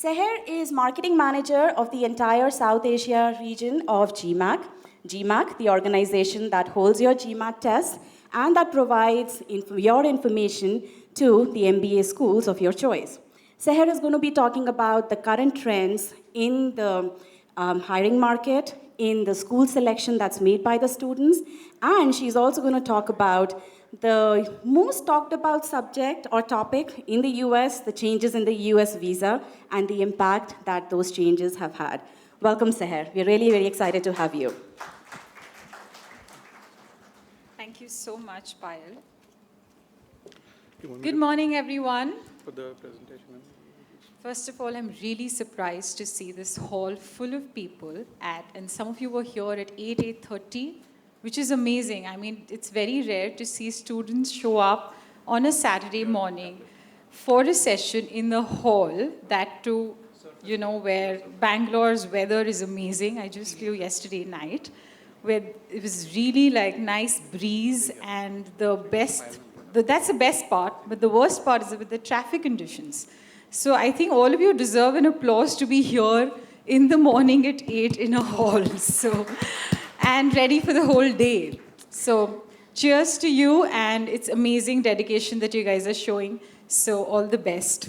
Sehar is marketing manager of the entire South Asia region of GMAC. GMAC, the organization that holds your GMAT test and that provides your information to the MBA schools of your choice. Sehar is going to be talking about the current trends in the hiring market, in the school selection that's made by the students, and she's also going to talk about the most talked about subject or topic in the US, the changes in the US visa, and the impact that those changes have had. Welcome, Sehar. We're really, very excited to have you. Thank you so much, Payal. Good morning, everyone. For the presentation. First of all, I'm really surprised to see this hall full of people and some of you were here at 8:30, which is amazing. I mean, it's very rare to see students show up on a Saturday morning for a session in the hall, that too, where Bangalore's weather is amazing. I just flew yesterday night, where it was really like nice breeze, and that's the best part, but the worst part is with the traffic conditions. So I think all of you deserve an applause to be here in the morning at 8 in a hall. And ready for the whole day. So cheers to you, and it's amazing dedication that you guys are showing. So all the best.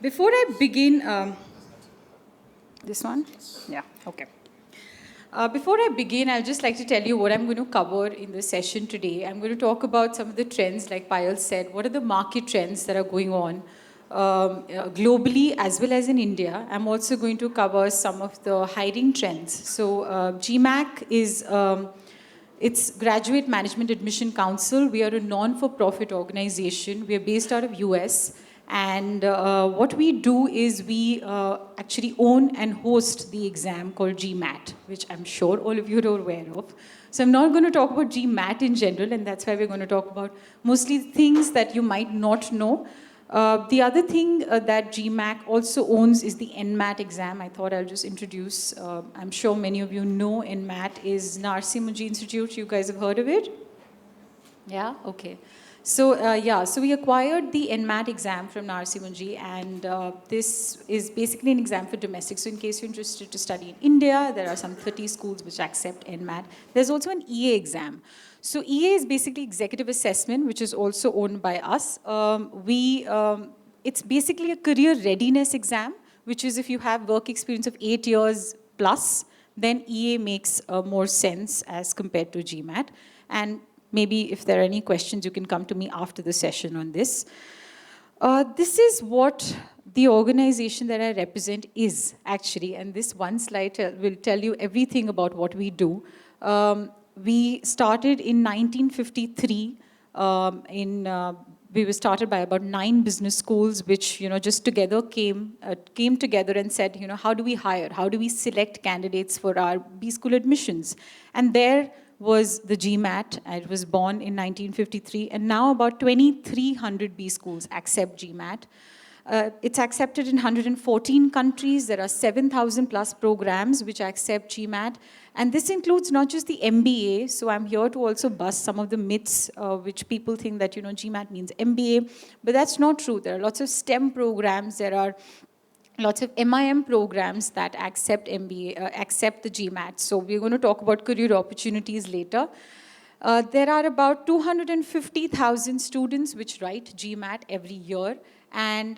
Before I begin, this one? Yeah, okay. Before I begin, I'd just like to tell you what I'm going to cover in the session today. I'm going to talk about some of the trends, like Payal said. What are the market trends that are going on globally as well as in India? I'm also going to cover some of the hiring trends. So GMAC is it's Graduate Management Admission Council. We are a non-for-profit organization. We are based out of US. And what we do is we actually own and host the exam called GMAT, which I'm sure all of you are aware of. So I'm not going to talk about GMAT in general, and that's why we're going to talk about mostly things that you might not know. The other thing that GMAC also owns is the NMAT exam. I thought I'll just introduce. I'm sure many of you know NMAT is Narsi Munji Institute. You guys have heard of it? Yeah? Okay. So, so we acquired the NMAT exam from Narsi Munji, and this is basically an exam for domestic. So in case you're interested to study in India, there are some 30 schools which accept NMAT. There's also an EA exam. So EA is basically executive assessment, which is also owned by us. It's basically a career readiness exam, which is if you have work experience of 8 years plus, then EA makes more sense as compared to GMAT. And maybe if there are any questions, you can come to me after the session on this. This is what the organization that I represent is, actually. And this one slide will tell you everything about what we do. We started in 1953. We were started by about 9 business schools, which just together came together and said, how do we hire? How do we select candidates for our B school admissions? And there was the GMAT. It was born in 1953, and now about 2,300 B schools accept GMAT. It's accepted in 114 countries. There are 7,000 plus programs which accept GMAT. And this includes not just the MBA. So I'm here to also bust some of the myths which people think that, GMAT means MBA. But that's not true. There are lots of STEM programs. There are lots of MIM programs that accept MBA, accept the GMAT. So we're going to talk about career opportunities later. There are about 250,000 students which write GMAT every year. And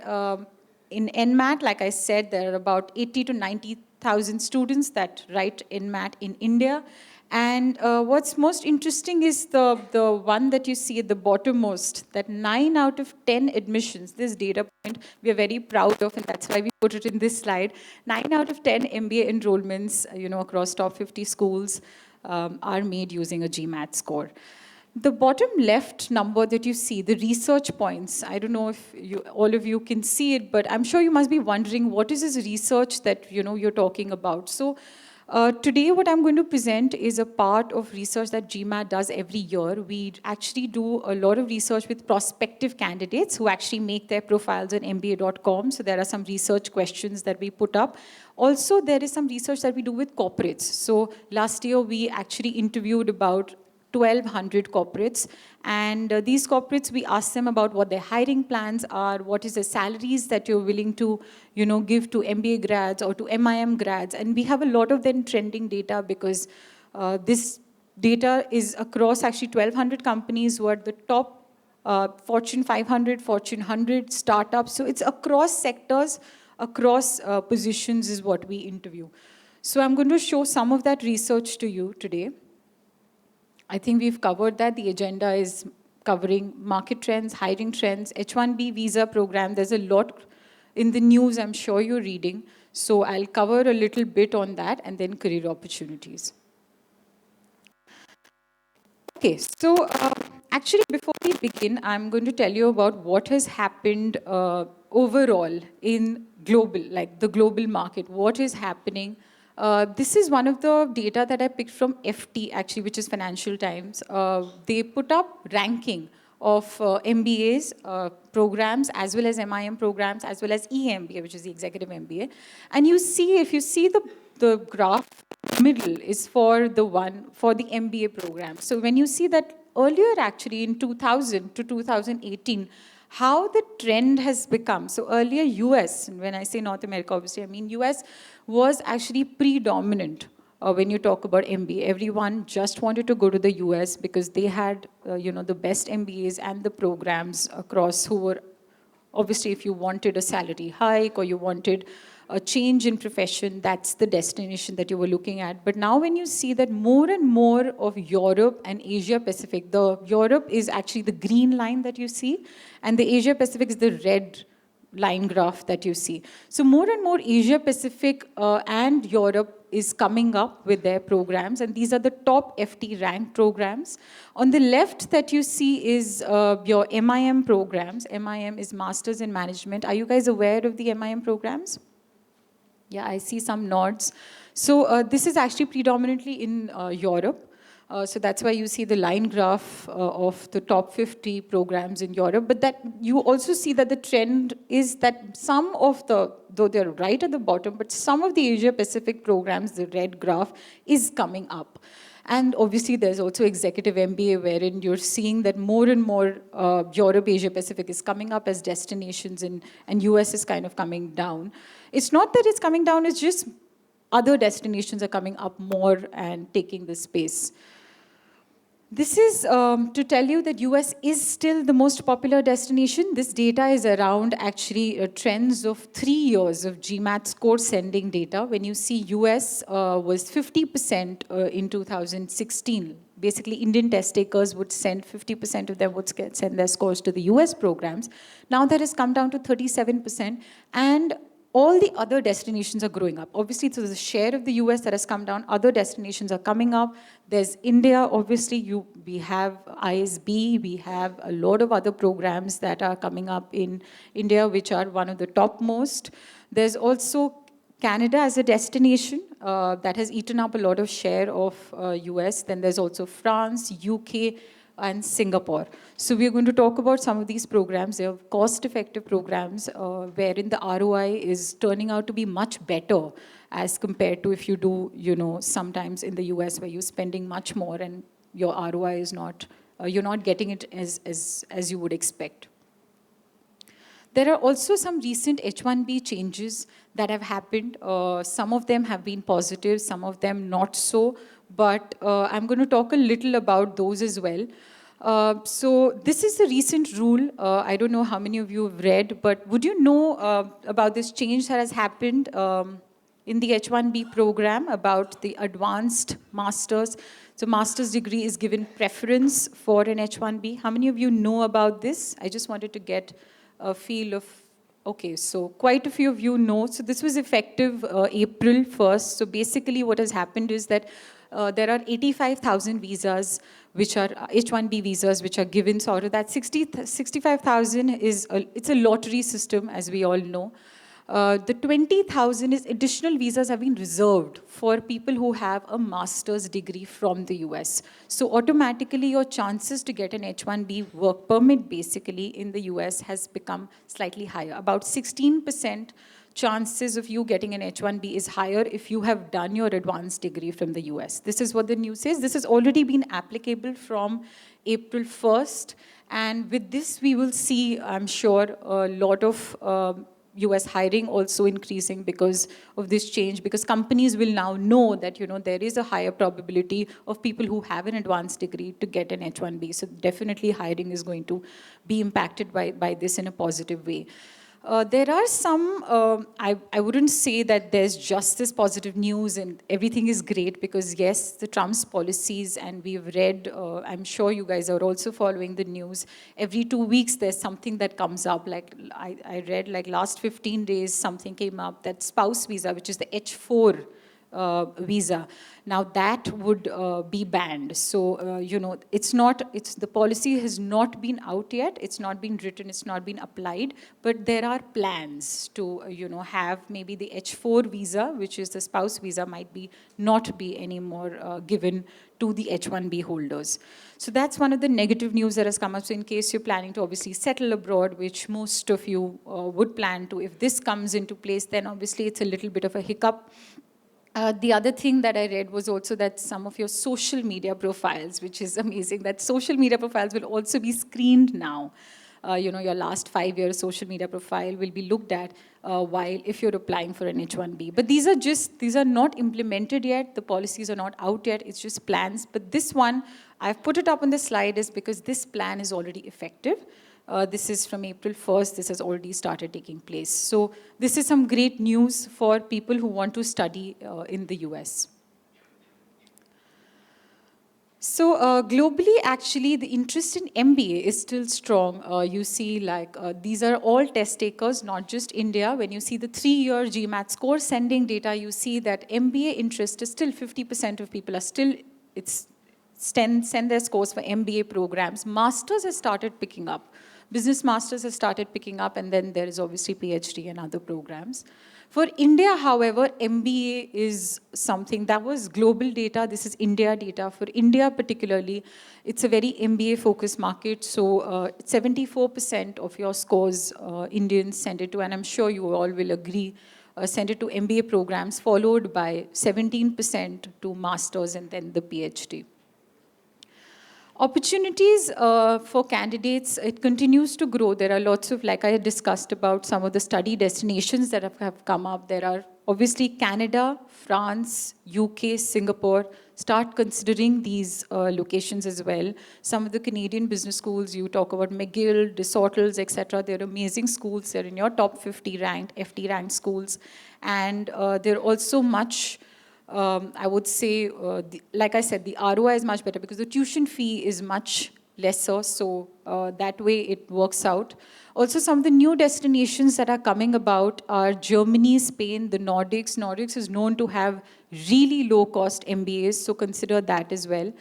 in NMAT, like I said, there are about 80 to 90,000 students that write NMAT in India. And what's most interesting is the one that you see at the bottommost, that 9 out of 10 admissions, this data point we are very proud of, and that's why we put it in this slide. 9 out of 10 MBA enrollments, across top 50 schools are made using a GMAT score. The bottom left number that you see, the research points, I don't know if all of you can see it, but I'm sure you must be wondering what is this research that you're talking about. So today what I'm going to present is a part of research that GMAT does every year. We actually do a lot of research with prospective candidates who actually make their profiles on MBA.com. So there are some research questions that we put up. Also, there is some research that we do with corporates. So last year we actually interviewed about 1,200 corporates. And these corporates, we ask them about what their hiring plans are, what is the salaries that you're willing to, give to MBA grads or to MIM grads. And we have a lot of then trending data because this data is across actually 1,200 companies who are the top Fortune 500, Fortune 100 startups. So it's across sectors, across positions is what we interview. So I'm going to show some of that research to you today. I think we've covered that. The agenda is covering market trends, hiring trends, H-1B visa program. There's a lot in the news I'm sure you're reading. So I'll cover a little bit on that and then career opportunities. Okay, so actually before we begin, I'm going to tell you about what has happened overall in global, like the global market, what is happening. This is one of the data that I picked from FT, actually, which is Financial Times. They put up ranking of MBAs programs, as well as MIM programs, as well as e-MBA, which is the executive MBA. And you see, if you see the graph, middle is for the MBA program. So when you see that earlier, actually, in 2000 to 2018, how the trend has become. So earlier, US, and when I say North America, obviously, I mean US was actually predominant when you talk about MBA. Everyone just wanted to go to the US because they had, the best MBAs and the programs across who were, obviously, if you wanted a salary hike or you wanted a change in profession, that's the destination that you were looking at. But now when you see that more and more of Europe and Asia Pacific, the Europe is actually the green line that you see, and the Asia Pacific is the red line graph that you see. So more and more Asia Pacific and Europe is coming up with their programs, and these are the top FT ranked programs. On the left that you see is your MIM programs. MIM is Masters in Management. Are you guys aware of the MIM programs? Yeah, I see some nods. So this is actually predominantly in Europe. So that's why you see the line graph of the top 50 programs in Europe. But that you also see that the trend is that some of though they're right at the bottom, but some of the Asia Pacific programs, the red graph, is coming up. And obviously, there's also executive MBA, wherein you're seeing that more and more Europe, Asia Pacific is coming up as destinations, and US is kind of coming down. It's not that it's coming down, it's just other destinations are coming up more and taking the space. This is to tell you that US is still the most popular destination. This data is around actually trends of 3 years of GMAT score sending data. When you see US was 50% in 2016. Basically, Indian test takers would send 50% of them would send their scores to the US programs. Now that has come down to 37%, and all the other destinations are growing up. Obviously, so the share of the US that has come down, other destinations are coming up. There's India, obviously, we have ISB, we have a lot of other programs that are coming up in India, which are one of the topmost. There's also Canada as a destination that has eaten up a lot of share of US. Then there's also France, UK, and Singapore. So we're going to talk about some of these programs. They are cost-effective programs wherein the ROI is turning out to be much better as compared to if you do, sometimes in the US where you're spending much more and your ROI is not, you're not getting it as you would expect. There are also some recent H-1B changes that have happened. Some of them have been positive, some of them not so, but I'm going to talk a little about those as well. So this is a recent rule. I don't know how many of you have read, but would you know about this change that has happened in the H-1B program about the advanced masters? So master's degree is given preference for an H-1B. How many of you know about this? I just wanted to get a feel of, okay, so quite a few of you know. So this was effective April 1st. So basically what has happened is that there are 85,000 visas, which are H-1B visas, which are given. So out of that, 65,000 it's a lottery system, as we all know. The 20,000 is additional visas have been reserved for people who have a master's degree from the US. So automatically your chances to get an H-1B work permit basically in the US has become slightly higher, about 16%. chances of you getting an H-1B is higher if you have done your advanced degree from the US. This is what the news says. This has already been applicable from April 1st. And with this, we will see, I'm sure, a lot of US hiring also increasing because of this change, because companies will now know that, there is a higher probability of people who have an advanced degree to get an H-1B. So definitely hiring is going to be impacted by this in a positive way. There are some, I wouldn't say that there's just this positive news and everything is great, because yes, the Trump's policies, and we've read, I'm sure you guys are also following the news, every 2 weeks there's something that comes up. Like I read, like last 15 days something came up, that spouse visa, which is the H4 visa. Now that would be banned. So, the policy has not been out yet. It's not been written, it's not been applied, but there are plans to, have maybe the H4 visa, which is the spouse visa, might be not be anymore given to the H-1B holders. So that's one of the negative news that has come up. So in case you're planning to obviously settle abroad, which most of you would plan to, if this comes into place, then obviously it's a little bit of a hiccup. The other thing that I read was also that some of your social media profiles, which is amazing, that social media profiles will also be screened now. Your last 5 years social media profile will be looked at while if you're applying for an H-1B. But these are not implemented yet. The policies are not out yet. It's just plans. But this one, I've put it up on the slide, is because this plan is already effective. This is from April 1st. This has already started taking place. So this is some great news for people who want to study in the US. So globally, actually, the interest in MBA is still strong. You see, these are all test takers, not just India. When you see the 3-year GMAT score sending data, you see that MBA interest is still 50% of people are still, send their scores for MBA programs. Masters has started picking up. Business masters have started picking up, and then there is obviously PhD and other programs. For India, however, MBA is something that was global data. This is India data. For India particularly, it's a very MBA-focused market. So 74% of your scores, Indians send it to, and I'm sure you all will agree, send it to MBA programs, followed by 17% to masters and then the PhD. Opportunities for candidates, it continues to grow. There are lots of, like I discussed about some of the study destinations that have come up. There are obviously Canada, France, UK, Singapore. Start considering these locations as well. Some of the Canadian business schools, you talk about McGill, DeSauter's, etc. They're amazing schools. They're in your top 50 ranked, FT ranked schools. And they're also much, I would say, like I said, the ROI is much better because the tuition fee is much lesser, so that way it works out. Also, some of the new destinations that are coming about are Germany, Spain, the Nordics. Nordics is known to have really low-cost MBAs, so consider that as well.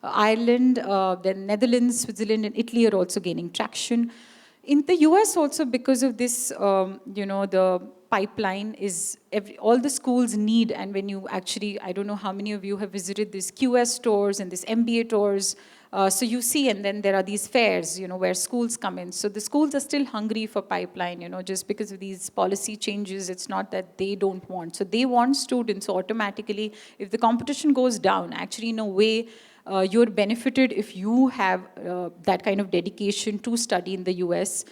Ireland, then Netherlands, Switzerland, and Italy are also gaining traction. In the US also, because of this, the pipeline is, all the schools need, and when you actually, I don't know how many of you have visited these QS tours and these MBA tours, so you see, and then there are these fairs, where schools come in. So the schools are still hungry for pipeline, just because of these policy changes, it's not that they don't want. So they want students, so automatically, if the competition goes down, actually in a way, you're benefited if you have that kind of dedication to study in the US.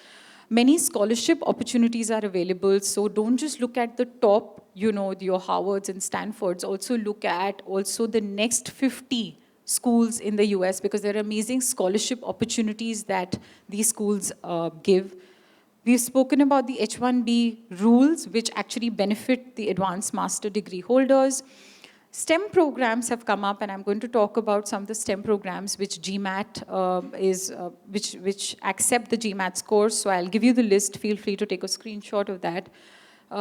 Many scholarship opportunities are available, so don't just look at the top, your Harvards and Stanfords. Also look at also the next 50 schools in the US, because there are amazing scholarship opportunities that these schools give. We've spoken about the H-1B rules, which actually benefit the advanced master degree holders. STEM programs have come up, and I'm going to talk about some of the STEM programs which GMAT which accept the GMAT scores. So I'll give you the list. Feel free to take a screenshot of that.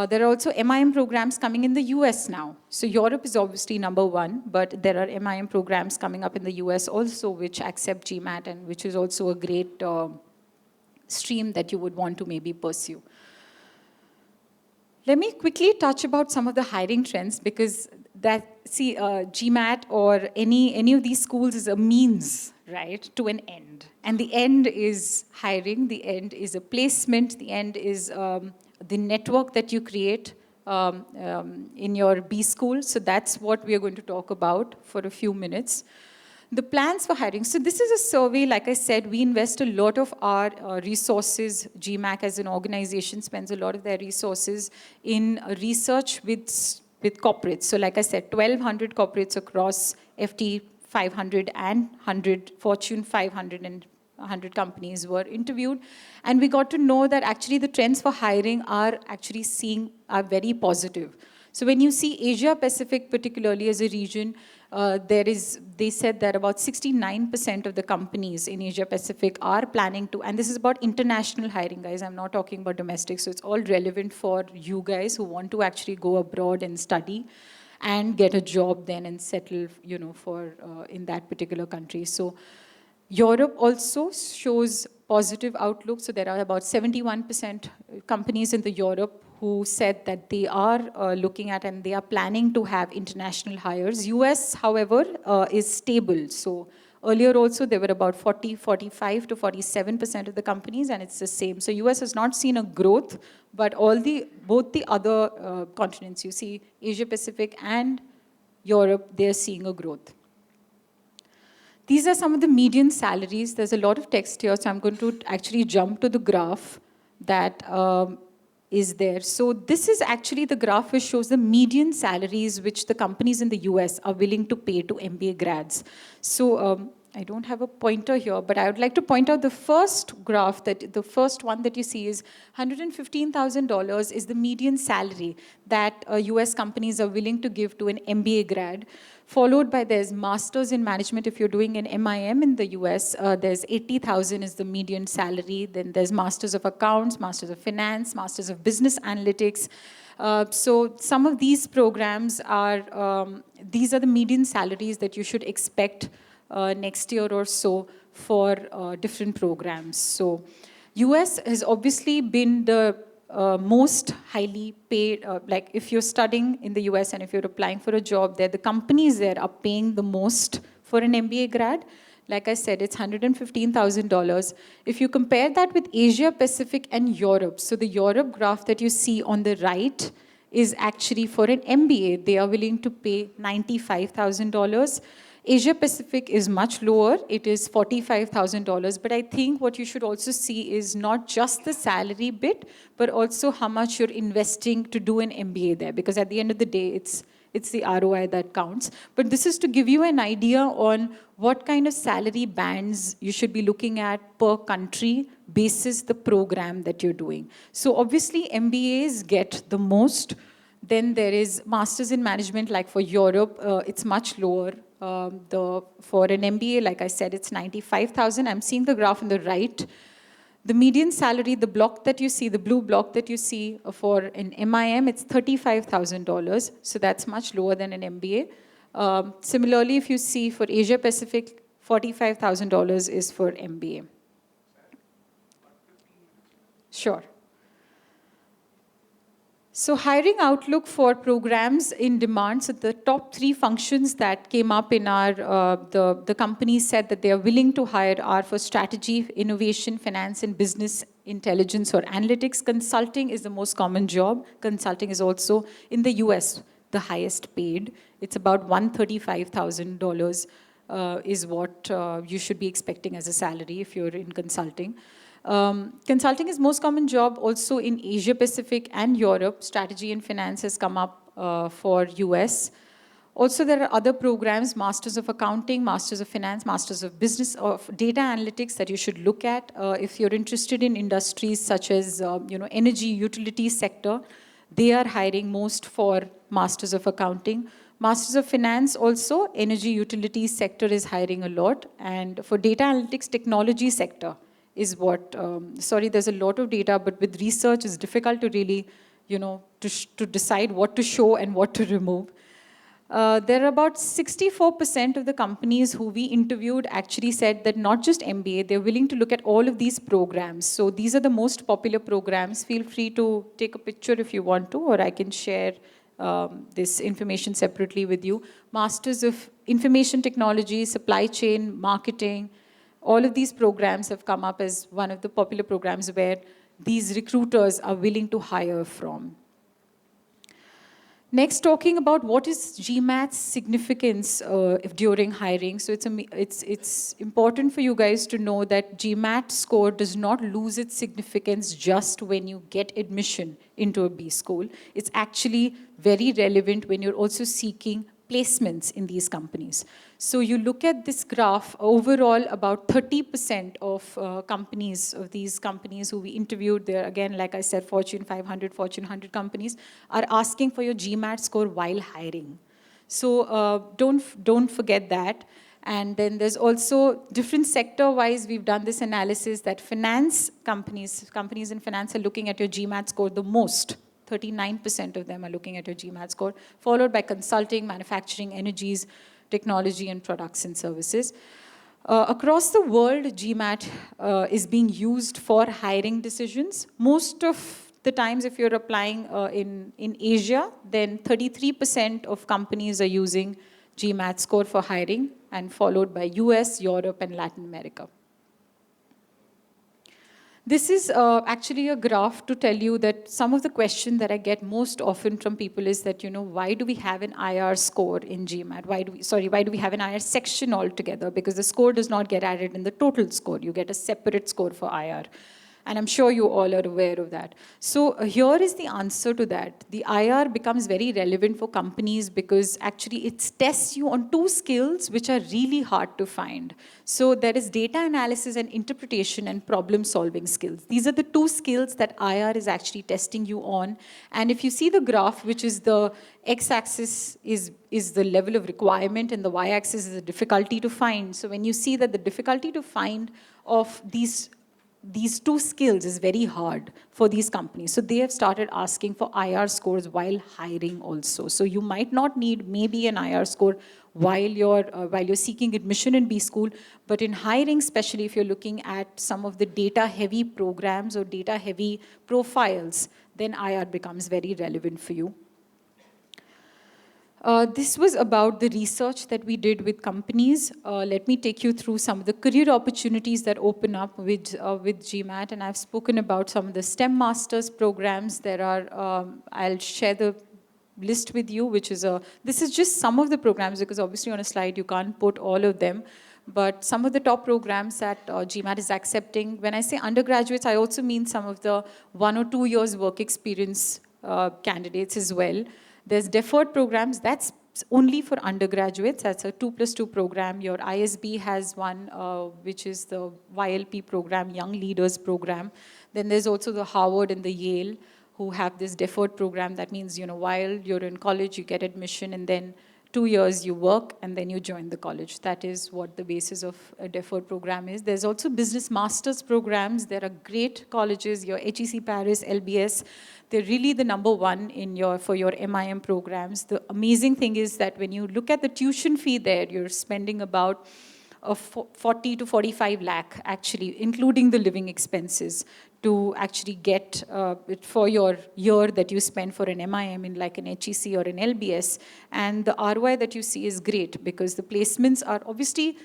There are also MIM programs coming in the US now. So Europe is obviously number one, but there are MIM programs coming up in the US also which accept GMAT, and which is also a great stream that you would want to maybe pursue. Let me quickly touch about some of the hiring trends, because GMAT or any of these schools is a means, right, to an end. And the end is hiring, the end is a placement, the end is the network that you create in your B school. So that's what we are going to talk about for a few minutes. The plans for hiring. So this is a survey, like I said, we invest a lot of our resources. GMAC as an organization spends a lot of their resources in research with corporates. So like I said, 1,200 corporates across FT 500 and 100, Fortune 500 and 100 companies were interviewed. And we got to know that actually the trends for hiring are very positive. So when you see Asia Pacific, particularly as a region, they said that about 69% of the companies in Asia Pacific are planning to, and this is about international hiring, guys. I'm not talking about domestic. So it's all relevant for you guys who want to actually go abroad and study and get a job then and settle, for in that particular country. So Europe also shows positive outlook. So there are about 71% companies in the Europe who said that they are looking at and they are planning to have international hires. US, however, is stable. So earlier also there were about 45 to 47% of the companies, and it's the same. So US has not seen a growth, but both the other continents, you see Asia Pacific and Europe, they're seeing a growth. These are some of the median salaries. There's a lot of text here, so I'm going to actually jump to the graph that is there. So this is actually the graph which shows the median salaries which the companies in the US are willing to pay to MBA grads. So I don't have a pointer here, but I would like to point out the first graph, the first one that you see is $115,000 is the median salary that US companies are willing to give to an MBA grad. Followed by there's Masters in Management. If you're doing an MIM in the US, there's 80,000 is the median salary. Then there's Masters of Accounts, Masters of Finance, Masters of Business Analytics. So some of these programs these are the median salaries that you should expect next year or so for different programs. So US has obviously been the most highly paid, like if you're studying in the US and if you're applying for a job there, the companies there are paying the most for an MBA grad. Like I said, it's $115,000. If you compare that with Asia Pacific and Europe, so the Europe graph that you see on the right is actually for an MBA, they are willing to pay $95,000. Asia Pacific is much lower. It is $45,000. But I think what you should also see is not just the salary bit, but also how much you're investing to do an MBA there. Because at the end of the day, it's the ROI that counts. But this is to give you an idea on what kind of salary bands you should be looking at per country basis the program that you're doing. So obviously, MBAs get the most. Then there is Masters in Management, like for Europe, it's much lower. For an MBA, like I said, it's 95,000. I'm seeing the graph on the right. The median salary, the block that you see, the blue block that you see for an MIM, it's $35,000. So that's much lower than an MBA. Similarly, if you see for Asia Pacific, $45,000 is for MBA. Sure. So hiring outlook for programs in demand. So the top 3 functions that came up in our, the companies said that they are willing to hire are for strategy, innovation, finance, and business intelligence or analytics. Consulting is the most common job. Consulting is also in the US the highest paid. It's about $135,000 is what you should be expecting as a salary if you're in consulting. Consulting is most common job also in Asia Pacific and Europe. Strategy and finance has come up for US. Also, there are other programs, Masters of Accounting, Masters of Finance, Masters of Business, of Data Analytics that you should look at if you're interested in industries such as energy, utility sector. They are hiring most for Masters of Accounting. Masters of Finance also, energy, utility sector is hiring a lot. And for Data Analytics, technology sector is what, sorry, there's a lot of data, but with research, it's difficult to really, to decide what to show and what to remove. There are about 64% of the companies who we interviewed actually said that not just MBA, they're willing to look at all of these programs. So these are the most popular programs. Feel free to take a picture if you want to, or I can share this information separately with you. Masters of Information Technology, Supply Chain, Marketing, all of these programs have come up as one of the popular programs where these recruiters are willing to hire from. Next, talking about what is GMAT's significance during hiring. So it's important for you guys to know that GMAT score does not lose its significance just when you get admission into a B school. It's actually very relevant when you're also seeking placements in these companies. So you look at this graph, overall about 30% of companies, of these companies who we interviewed there, again, like I said, Fortune 500, Fortune 100 companies, are asking for your GMAT score while hiring. So don't forget that. And then there's also different sector-wise, we've done this analysis that finance companies in finance are looking at your GMAT score the most. 39% of them are looking at your GMAT score, followed by consulting, manufacturing, energies, technology, and products and services. Across the world, GMAT is being used for hiring decisions. Most of the times, if you're applying in Asia, then 33% of companies are using GMAT score for hiring, and followed by US, Europe, and Latin America. This is actually a graph to tell you that some of the question that I get most often from people is that, why do we have an IR score in GMAT? Why do we have an IR section altogether? Because the score does not get added in the total score. You get a separate score for IR. And I'm sure you all are aware of that. So here is the answer to that. The IR becomes very relevant for companies because actually it tests you on two skills which are really hard to find. So there is data analysis and interpretation and problem solving skills. These are the two skills that IR is actually testing you on. And if you see the graph, which is the x-axis is the level of requirement and the y-axis is the difficulty to find. So when you see that the difficulty to find of these two skills is very hard for these companies. So they have started asking for IR scores while hiring also. So you might not need maybe an IR score while you're seeking admission in B school, but in hiring, especially if you're looking at some of the data-heavy programs or data-heavy profiles, then IR becomes very relevant for you. This was about the research that we did with companies. Let me take you through some of the career opportunities that open up with GMAT. And I've spoken about some of the STEM Masters programs. There are, I'll share the list with you, this is just some of the programs, because obviously on a slide you can't put all of them. But some of the top programs that GMAT is accepting. When I say undergraduates, I also mean some of the 1 or 2 years work experience candidates as well. There's deferred programs, that's only for undergraduates, that's a 2+2 program. Your ISB has one, which is the YLP program, Young Leaders program. Then there's also the Harvard and the Yale, who have this deferred program. That means, while you're in college, you get admission, and then 2 years you work, and then you join the college. That is what the basis of a deferred program is. There's also business masters programs. There are great colleges, your HEC Paris, LBS. They're really the #1 for your MIM programs. The amazing thing is that when you look at the tuition fee there, you're spending about 40 to 45 lakh, actually, including the living expenses, to actually get for your year that you spend for an MIM in like an HEC or an LBS. And the ROI that you see is great because the placements are obviously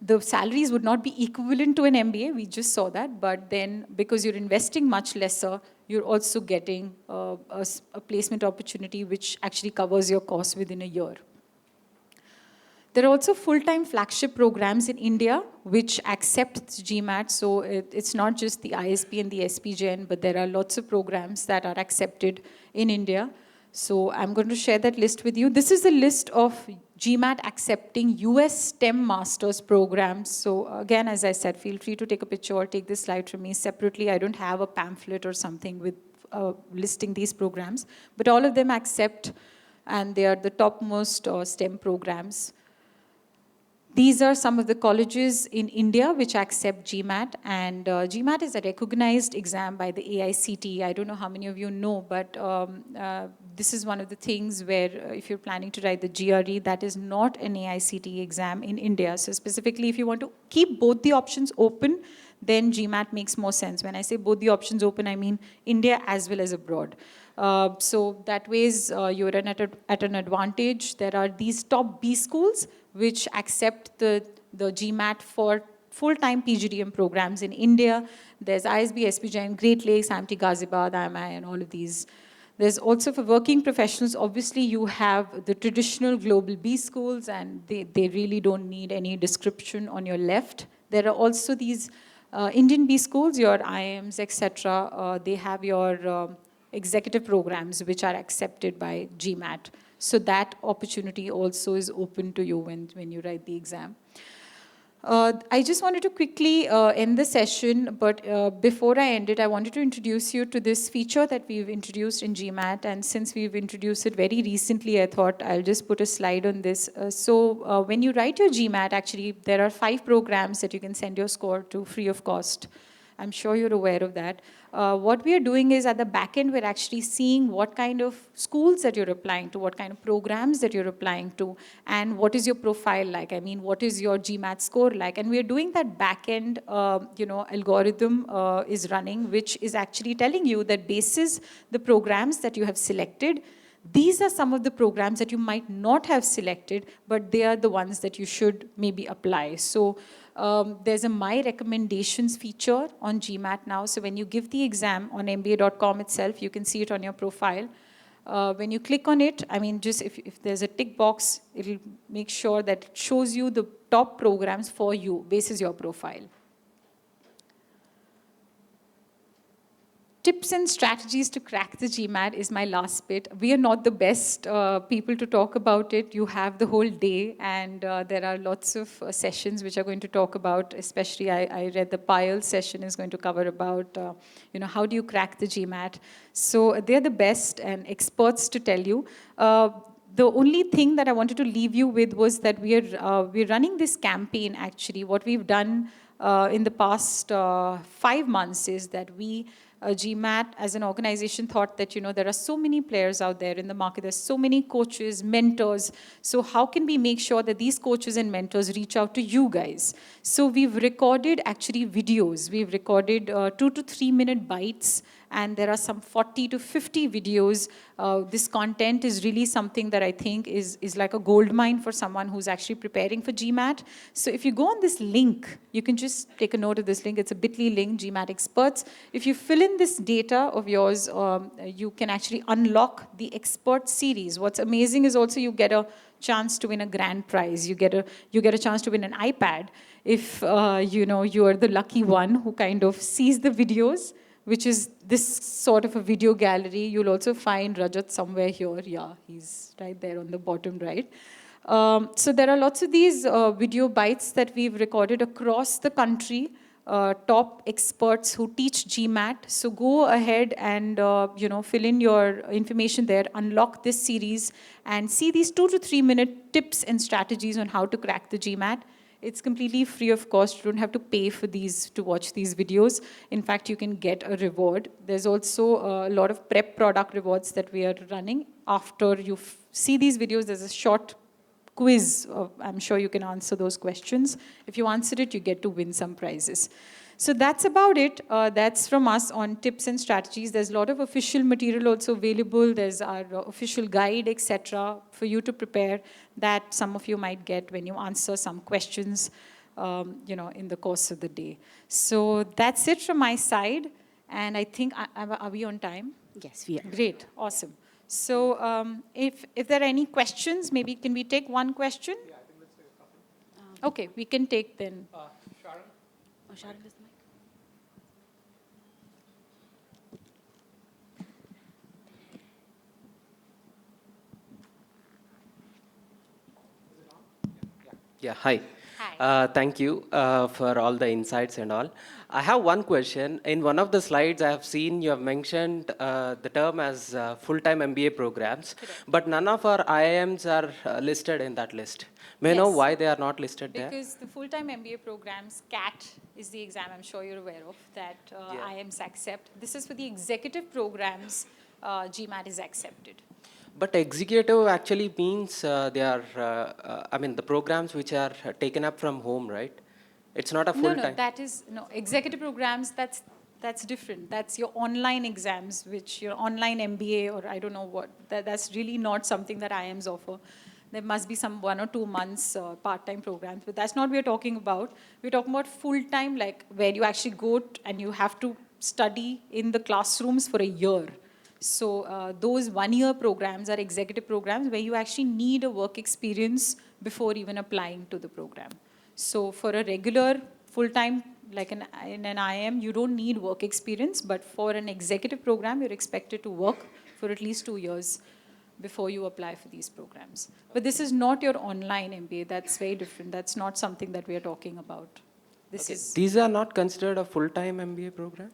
the salaries would not be equivalent to an MBA, we just saw that, but then because you're investing much lesser, you're also getting a placement opportunity which actually covers your costs within a year. There are also full-time flagship programs in India which accept GMAT, so it's not just the ISP and the SPJN, but there are lots of programs that are accepted in India. So I'm going to share that list with you. This is a list of GMAT accepting US STEM Masters programs. So again, as I said, feel free to take a picture or take this slide from me separately. I don't have a pamphlet or something with listing these programs, but all of them accept, and they are the topmost STEM programs. These are some of the colleges in India which accept GMAT, and GMAT is a recognized exam by the AICTE. I don't know how many of you know, but this is one of the things where if you're planning to write the GRE, that is not an AICTE exam in India. So specifically, if you want to keep both the options open, then GMAT makes more sense. When I say both the options open, I mean India as well as abroad. So that ways you're at an advantage. There are these top B schools which accept the GMAT for full-time PGDM programs in India. There's ISB, SB Jain, Great Lakes, IMT Ghaziabad, IMI, and all of these. There's also for working professionals, obviously you have the traditional global B schools, and they really don't need any description on your left. There are also these Indian B schools, your IIMs, etc. They have your executive programs which are accepted by GMAT. So that opportunity also is open to you when you write the exam. I just wanted to quickly end the session, but before I end it, I wanted to introduce you to this feature that we've introduced in GMAT, and since we've introduced it very recently, I thought I'll just put a slide on this. So when you write your GMAT, actually, there are 5 programs that you can send your score to free of cost. I'm sure you're aware of that. What we are doing is at the back end, we're actually seeing what kind of schools that you're applying to, what kind of programs that you're applying to, and what is your profile like. I mean, what is your GMAT score like? And we're doing that back end, algorithm is running, which is actually telling you that basis the programs that you have selected, these are some of the programs that you might not have selected, but they are the ones that you should maybe apply. So there's a My Recommendations feature on GMAT now. So when you give the exam on MBA.com itself, you can see it on your profile. When you click on it, I mean, just if there's a tick box, it'll make sure that it shows you the top programs for you, basis your profile. Tips and strategies to crack the GMAT is my last bit. We are not the best people to talk about it. You have the whole day, and there are lots of sessions which are going to talk about, especially I read the Payal session is going to cover about, how do you crack the GMAT. So they're the best and experts to tell you. The only thing that I wanted to leave you with was that we're running this campaign, actually. What we've done in the past 5 months is that GMAT as an organization thought that, there are so many players out there in the market, there's so many coaches, mentors. So how can we make sure that these coaches and mentors reach out to you guys? So we've recorded actually videos. We've recorded 2 to 3 minute bites, and there are some 40 to 50 videos. This content is really something that I think is like a gold mine for someone who's actually preparing for GMAT. So if you go on this link, you can just take a note of this link. It's a bit.ly link, GMAT Experts. If you fill in this data of yours, you can actually unlock the expert series. What's amazing is also you get a chance to win a grand prize. You get a chance to win an iPad if you are the lucky one who kind of sees the videos, which is this sort of a video gallery. You'll also find Rajat somewhere here. Yeah, he's right there on the bottom right. So there are lots of these video bites that we've recorded across the country, top experts who teach GMAT. So go ahead and fill in your information there, unlock this series, and see these 2 to 3 minute tips and strategies on how to crack the GMAT. It's completely free of cost. You don't have to pay for these to watch these videos. In fact, you can get a reward. There's also a lot of prep product rewards that we are running. After you see these videos, there's a short quiz. I'm sure you can answer those questions. If you answer it, you get to win some prizes. So that's about it. That's from us on tips and strategies. There's a lot of official material also available. There's our official guide, etc., for you to prepare that some of you might get when you answer some questions, in the course of the day. So that's it from my side. And I think, are we on time? Yes, we are. Great, awesome. So if there are any questions, maybe can we take one question? Yeah, I think let's take a couple. Okay, we can take then. Sharon? Oh, Sharon is the mic. Yeah, hi. Hi. Thank you for all the insights and all. I have one question. In one of the slides I have seen you have mentioned the term as full-time MBA programs, but none of our IIMs are listed in that list. May I know Yes. why they are not listed there? Because the full-time MBA programs, CAT is the exam I'm sure you're aware of, that Yeah. IIMs accept. This is for the executive programs, GMAT is accepted. But executive actually means they are, the programs which are taken up from home, right? It's not a full-time. Executive programs, that's different. That's your online exams, which your online MBA or I don't know what, that's really not something that IIMs offer. there must be some 1 or 2 months part-time programs, but that's not what we're talking about. We're talking about full-time, like where you actually and you have to study in the classrooms for a year. So those 1-year programs are executive programs where you actually need a work experience before even applying to the program. So for a regular full-time, like in an IIM, you don't need work experience, but for an executive program, you're expected to work for at least 2 years before you apply for these programs. But this is not your online MBA. That's very different. That's not something that we are talking about. These are not considered a full-time MBA program?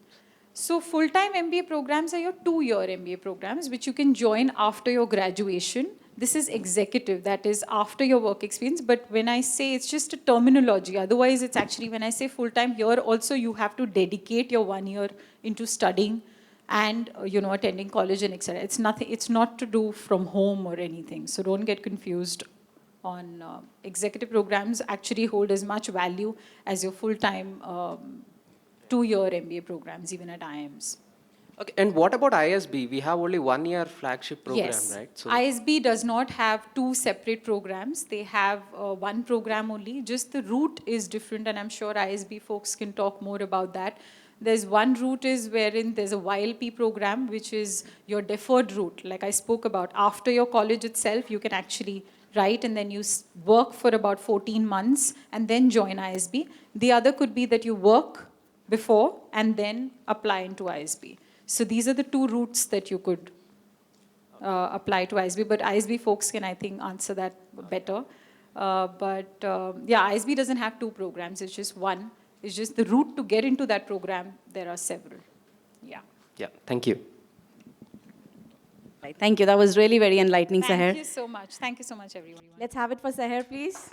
So full-time MBA programs are your 2-year MBA programs, which you can join after your graduation. This is executive, that is after your work experience. But when I say, it's just a terminology. Otherwise, it's actually, when I say full-time, here also you have to dedicate your 1 year into studying and attending college and etc. It's nothing. It's not to do from home or anything. So don't get confused on executive programs. Actually hold as much value as your full-time 2-year MBA programs, even at IIMs. Okay, and what about ISB? We have only 1-year flagship program, Yes. right? So ISB does not have 2 separate programs. They have 1 program only. Just the route is different, and I'm sure ISB folks can talk more about that. There's one route is wherein there's a YLP program, which is your deferred route. Like I spoke about, after your college itself, you can actually write and then you work for about 14 months and then join ISB. The other could be that you work before and then apply into ISB. So these are the 2 routes that you could apply to ISB, but ISB folks can, I think, answer that better. Yeah, ISB doesn't have 2 programs, it's just 1. It's just the route to get into that program, there are several. Yeah. yeah, thank you. Right, thank you. That was really very enlightening, Sehar. Thank you so much. Thank you so much, everyone. Let's have it for Sehar, please.